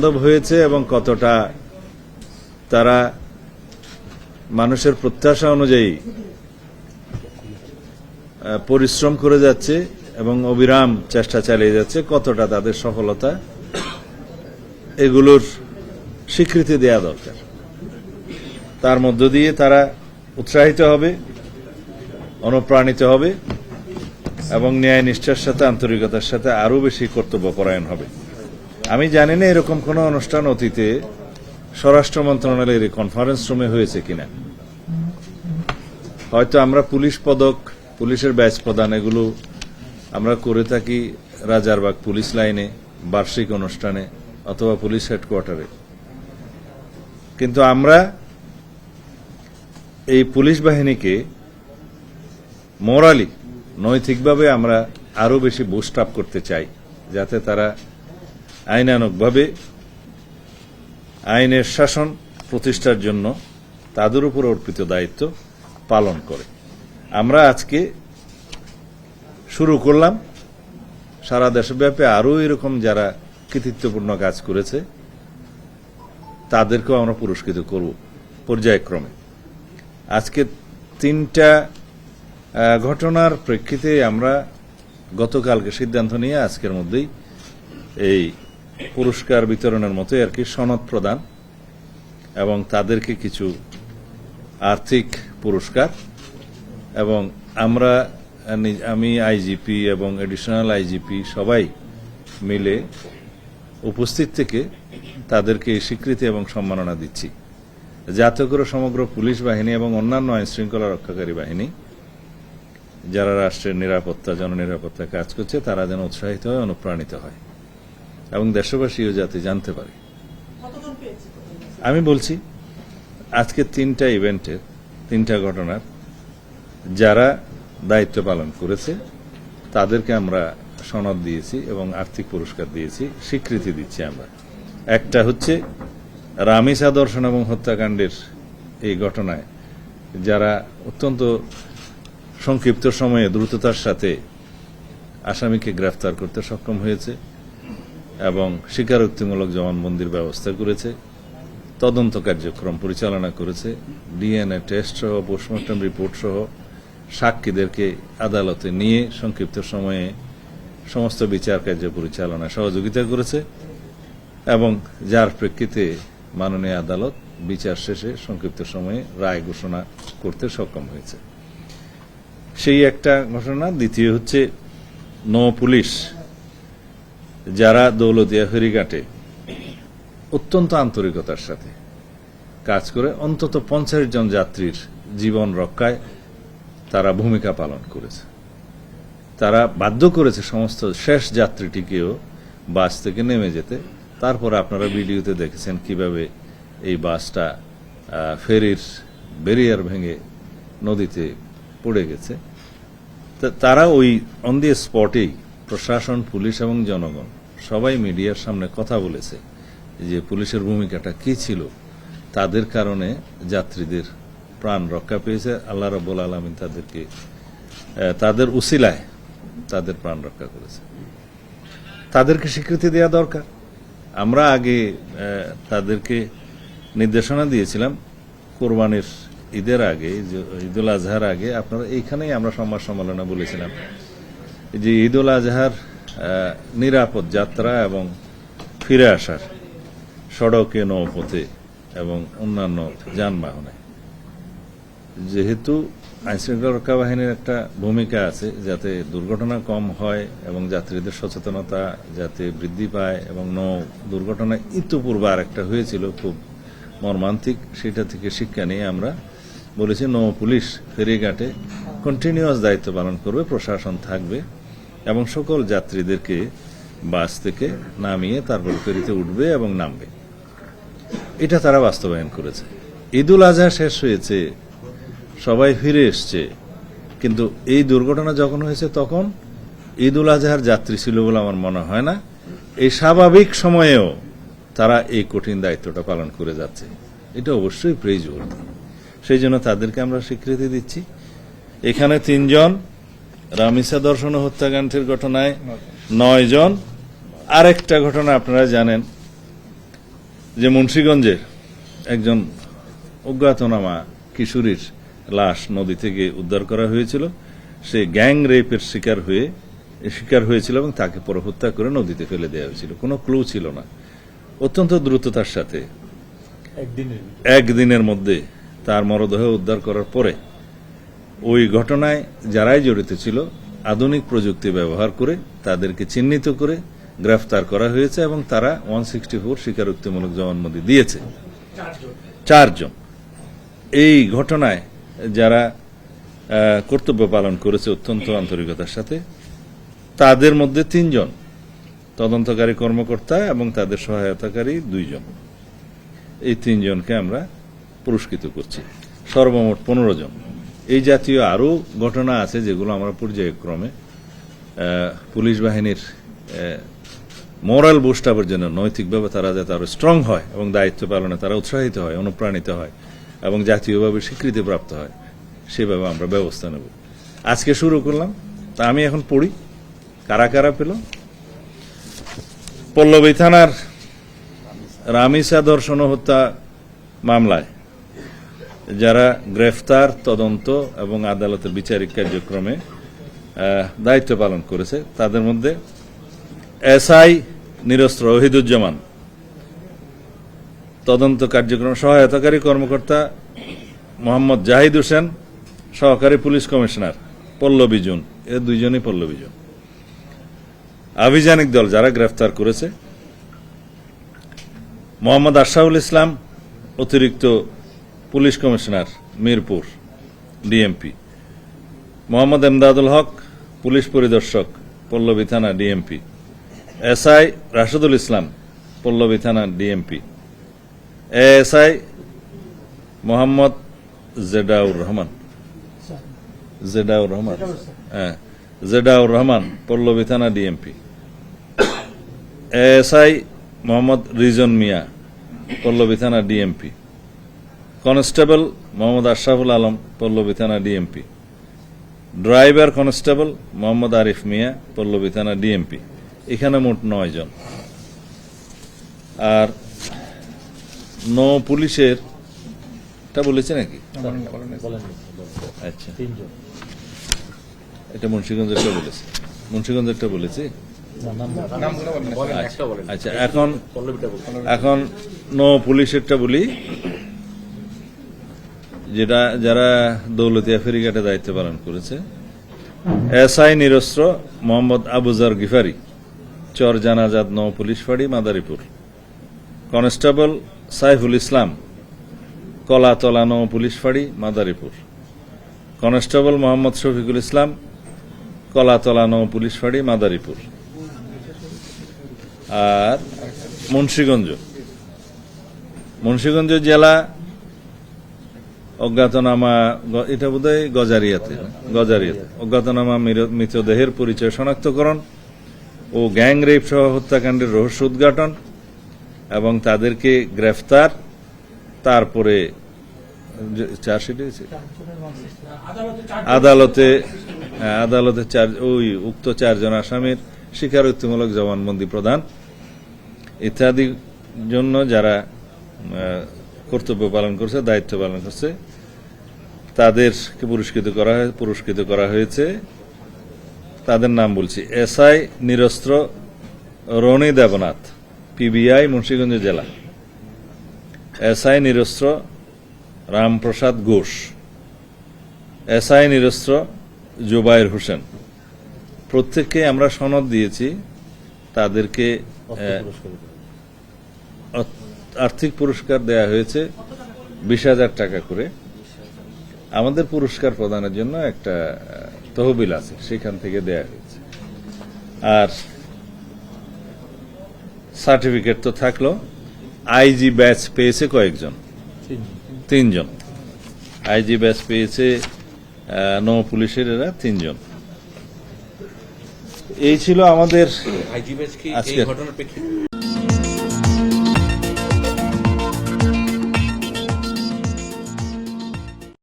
বান্ধব হয়েছে এবং কতটা তারা মানুষের প্রত্যাশা অনুযায়ী পরিশ্রম করে যাচ্ছে এবং অবিরাম চেষ্টা চালিয়ে যাচ্ছে, কতটা তাদের সফলতা, এগুলোর স্বীকৃতি দেয়া দরকার। তার মধ্য দিয়ে তারা উৎসাহিত হবে, অনুপ্রাণিত হবে এবং ন্যায় নিষ্ঠার সাথে আন্তরিকতার সাথে আরো বেশি কর্তব্যপরায়ণ হবে। আমি জানি না এরকম কোন অনুষ্ঠান অতীতে স্বরাষ্ট্র মন্ত্রণালয়ের কনফারেন্স রুমে হয়েছে কিনা। হয়তো আমরা পুলিশ পদক, পুলিশের ব্যাচ প্রদান এগুলো আমরা করে থাকি রাজারবাগ পুলিশ লাইনে, বার্ষিক অনুষ্ঠানে অথবা পুলিশ হেডকোয়ার্টারে, কিন্তু আমরা এই পুলিশ বাহিনীকে মোরালি, নৈতিকভাবে আমরা আরো বেশি বুস্ট আপ করতে চাই, যাতে তারা আইনানুগভাবে আইনের শাসন প্রতিষ্ঠার জন্য তাদের উপর অর্পিত দায়িত্ব পালন করে। আমরা আজকে শুরু করলাম, সারা দেশব্যাপী আরো এরকম যারা কৃতিত্বপূর্ণ কাজ করেছে তাদেরকেও আমরা পুরস্কৃত করব পর্যায়ক্রমে। আজকে 3টা ঘটনার প্রেক্ষিতে আমরা গতকালকে সিদ্ধান্ত নিয়ে আজকের মধ্যেই এই পুরস্কার বিতরণের মতো আর কি সনদ প্রদান এবং তাদেরকে কিছু আর্থিক পুরস্কার, এবং আমি আইজিপি এবং এডিশনাল আইজিপি সবাই মিলে উপস্থিত থেকে তাদেরকে স্বীকৃতি এবং সম্মাননা দিচ্ছি, যাতে করে সমগ্র পুলিশ বাহিনী এবং অন্যান্য আইন শৃঙ্খলা রক্ষাকারী বাহিনী যারা রাষ্ট্রের নিরাপত্তা, জননিরাপত্তা কাজ করছে, তারা যেন উৎসাহিত হয়, অনুপ্রাণিত হয় এবং দেশবাসীও যাতে জানতে পারে। আমি বলছি আজকে 3টা ইভেন্টের, 3টা ঘটনার যারা দায়িত্ব পালন করেছে তাদেরকে আমরা সনদ দিয়েছি এবং আর্থিক পুরস্কার দিয়েছি, স্বীকৃতি দিচ্ছি আমরা। একটা হচ্ছে রামিসা ধর্ষণ এবং হত্যাকাণ্ডের এই ঘটনায় যারা অত্যন্ত সংক্ষিপ্ত সময়ে দ্রুততার সাথে আসামিকে গ্রেফতার করতে সক্ষম হয়েছে এবং স্বীকারোক্তিমূলক জবানবন্দির ব্যবস্থা করেছে, তদন্ত কার্যক্রম পরিচালনা করেছে, ডিএনএ টেস্ট সহ পোস্টমর্টম রিপোর্ট সহ সাক্ষীদেরকে আদালতে নিয়ে সংক্ষিপ্ত সময়ে সমস্ত বিচার কার্য পরিচালনায় সহযোগিতা করেছে এবং যার প্রেক্ষিতে মাননীয় আদালত বিচার শেষে সংক্ষিপ্ত সময়ে রায় ঘোষণা করতে সক্ষম হয়েছে। সেই একটা ঘটনা। দ্বিতীয় হচ্ছে নৌ পুলিশ যারা দৌলতিয়া ফেরিঘাটে অত্যন্ত আন্তরিকতার সাথে কাজ করে অন্তত 50 জন যাত্রীর জীবন রক্ষায় তারা ভূমিকা পালন করেছে। তারা বাধ্য করেছে সমস্ত শেষ যাত্রীটিকেও বাস থেকে নেমে যেতে। তারপর আপনারা ভিডিওতে দেখেছেন কিভাবে এই বাসটা ফেরির ব্যারিয়ার ভেঙে নদীতে পড়ে গেছে। তারা ওই অন দি স্পটেই প্রশাসন, পুলিশ এবং জনগণ সবাই মিডিয়ার সামনে কথা বলেছে যে পুলিশের ভূমিকাটা কি ছিল। তাদের কারণে যাত্রীদের প্রাণ রক্ষা পেয়েছে। আল্লাহ রাব্বুল আলামিন তাদেরকে তাদের উসিলায় তাদের প্রাণ রক্ষা করেছে। তাদেরকে স্বীকৃতি দেওয়া দরকার। আমরা আগে তাদেরকে নির্দেশনা দিয়েছিলাম কোরবানির ঈদের আগে, ঈদুল আজহার আগে। আপনারা এইখানেই আমরা সংবাদ সম্মেলনে বলেছিলাম যে ঈদুল আজহার নিরাপদ যাত্রা এবং ফিরে আসার সড়কে, নৌপথে এবং অন্যান্য যানবাহনে, যেহেতু আইনশৃঙ্খলা রক্ষা বাহিনীর একটা ভূমিকা আছে যাতে দুর্ঘটনা কম হয় এবং যাত্রীদের সচেতনতা যাতে বৃদ্ধি পায়, এবং নৌ দুর্ঘটনা ইতিপূর্বে আরেকটা হয়েছিল খুব মর্মান্তিক, সেটা থেকে শিক্ষা নিয়ে আমরা বলেছি নৌ পুলিশ ফেরিঘাটে কন্টিনিউয়াস দায়িত্ব পালন করবে, প্রশাসন থাকবে এবং সকল যাত্রীদেরকে বাস থেকে নামিয়ে তারপর ফেরিতে উঠবে এবং নামবে। এটা তারা বাস্তবায়ন করেছে। ঈদুল আজহা শেষ হয়েছে, সবাই ফিরে এসছে, কিন্তু এই দুর্ঘটনা যখন হয়েছে তখন ঈদুল আজহার যাত্রী ছিল বলে আমার মনে হয় না। এই স্বাভাবিক সময়েও তারা এই কঠিন দায়িত্বটা পালন করে যাচ্ছে, এটা অবশ্যই প্রেইজওয়ার্থি। সেই জন্য তাদেরকে আমরা স্বীকৃতি দিচ্ছি। এখানে 3 জন, রামিসা ধর্ষণ ও হত্যাকাণ্ডের ঘটনায় 9 জন, আরেকটা ঘটনা আপনারা জানেন যে মুন্সিগঞ্জের একজন অজ্ঞাতনামা কিশোরীর লাশ নদী থেকে উদ্ধার করা হয়েছিল, সে গ্যাং রেপের শিকার হয়েছিল এবং তাকে পরে হত্যা করে নদীতে ফেলে দেওয়া হয়েছিল। কোনো ক্লু ছিল না। অত্যন্ত দ্রুততার সাথে একদিনের মধ্যে তার মরদেহ উদ্ধার করার পরে ওই ঘটনায় যারাই জড়িত ছিল আধুনিক প্রযুক্তি ব্যবহার করে তাদেরকে চিহ্নিত করে গ্রেফতার করা হয়েছে এবং তারা 164 স্বীকারোক্তিমূলক জবানবন্দি দিয়েছে। 4 জন। এই ঘটনায় যারা কর্তব্য পালন করেছে অত্যন্ত আন্তরিকতার সাথে, তাদের মধ্যে 3 জন তদন্তকারী কর্মকর্তা এবং তাদের সহায়তাকারী 2 জন। এই 3 জনকে আমরা পুরস্কৃত করছি, সর্বমোট 15 জন। এই জাতীয় আরও ঘটনা আছে যেগুলো আমরা পর্যায়ক্রমে পুলিশ বাহিনীর মোরাল বুস্ট আপের জন্য, নৈতিকভাবে তারা যাতে আরো স্ট্রং হয় এবং দায়িত্ব পালনে তারা উৎসাহিত হয়, অনুপ্রাণিত হয় এবং জাতীয়ভাবে স্বীকৃতিপ্রাপ্ত হয়, সেভাবে আমরা ব্যবস্থা নেব। আজকে শুরু করলাম, তা আমি এখন পড়ি কারা কারা পেল। পল্লবী থানার রামিসা ধর্ষণ ও হত্যা মামলায় যারা গ্রেফতার, তদন্ত এবং আদালতের বিচারিক কার্যক্রমে দায়িত্ব পালন করেছে তাদের মধ্যে এসআই নিরস্ত্র ওহিদুজ্জামান, তদন্ত কার্যক্রম সহায়তাকারী কর্মকর্তা মোহাম্মদ জাহিদ হোসেন, সহকারী পুলিশ কমিশনার পল্লবী জুন, এ 2 জনই পল্লবী জুন। আভিযানিক দল যারা গ্রেফতার করেছে মোহাম্মদ আশরাফুল ইসলাম, অতিরিক্ত police commissioner Mirpur DMP, Mohammad Emdadul Haque, police পরিদর্শক পল্লবী থানা ডিএমপি, এসআই রাশেদুল ইসলাম, পল্লবী থানা ডিএমপি, এএসআই মোহাম্মদ জেডাউর রহমান, পল্লবী থানা ডিএমপি, এএসআই মোহাম্মদ রিজন মিয়া, পল্লবী থানা ডিএমপি, কনস্টেবল মোহাম্মদ আশরাফুল আলম, পল্লবী থানা DMP, driver constable Mohammad Arif Mia, Pallabi থানা ডিএমপি। এখানে মোট 9 জন। আর পুলিশের টা বলেছে নাকি? আচ্ছা, এটা মুন্সিগঞ্জেরটা বলেছে, মুন্সিগঞ্জেরটা বলেছে। আচ্ছা, এখন পুলিশেরটা বলি, যেটা যারা দৌলতিয়া ফেরিঘাটে দায়িত্ব পালন করেছে। এসআই নিরস্ত্র মোহাম্মদ আবুজার গিফারি, চর জানাজাদ পুলিশ ফাঁড়ি মাদারীপুর, কনস্টেবল সাইফুল ইসলাম, কলাতলা পুলিশ ফাঁড়ি মাদারীপুর, কনস্টেবল মোহাম্মদ শফিকুল ইসলাম, কলাতলা পুলিশ ফাঁড়ি মাদারীপুর। আর মুন্সিগঞ্জ জেলা অজ্ঞাতনামা, এটা বোধহয় গজারিয়াতে অজ্ঞাতনামা মৃতদেহের পরিচয় শনাক্তকরণ ও গ্যাং রেপ সহ হত্যাকাণ্ডের রহস্য উদ্ঘাটন এবং তাদেরকে গ্রেফতার, তারপরে চার্জশিট হয়েছে আদালতে উক্ত 4 জন আসামির স্বীকারোক্তিমূলক জবানবন্দি প্রদান ইত্যাদির জন্য যারা কর্তব্য পালন করছে, দায়িত্ব পালন করছে, তাদেরকে পুরস্কৃত করা হয়েছে। তাদের নাম বলছি: এসআই নিরস্ত্র রনি দেবনাথ, পিবিআই মুন্সিগঞ্জ জেলা; এসআই নিরস্ত্র রামপ্রসাদ ঘোষ; এসআই নিরস্ত্র জুবাইর হোসেন। প্রত্যেককে আমরা সনদ দিয়েছি, তাদেরকে আর্থিক পুরস্কার দেয়া হয়েছে 20,000 টাকা করে। আমাদের পুরস্কার প্রদানের জন্য একটা তহবিল আছে, সেখান থেকে দেয়া হয়েছে। আর সার্টিফিকেট তো থাকলো। আইজি ব্যাচ পেয়েছে কয়েকজন? 3 জন। আইজি ব্যাচ পেয়েছে পুলিশের এরা 3 জন। এই ছিল আমাদের আজকে ঘটনার প্রেক্ষিতে।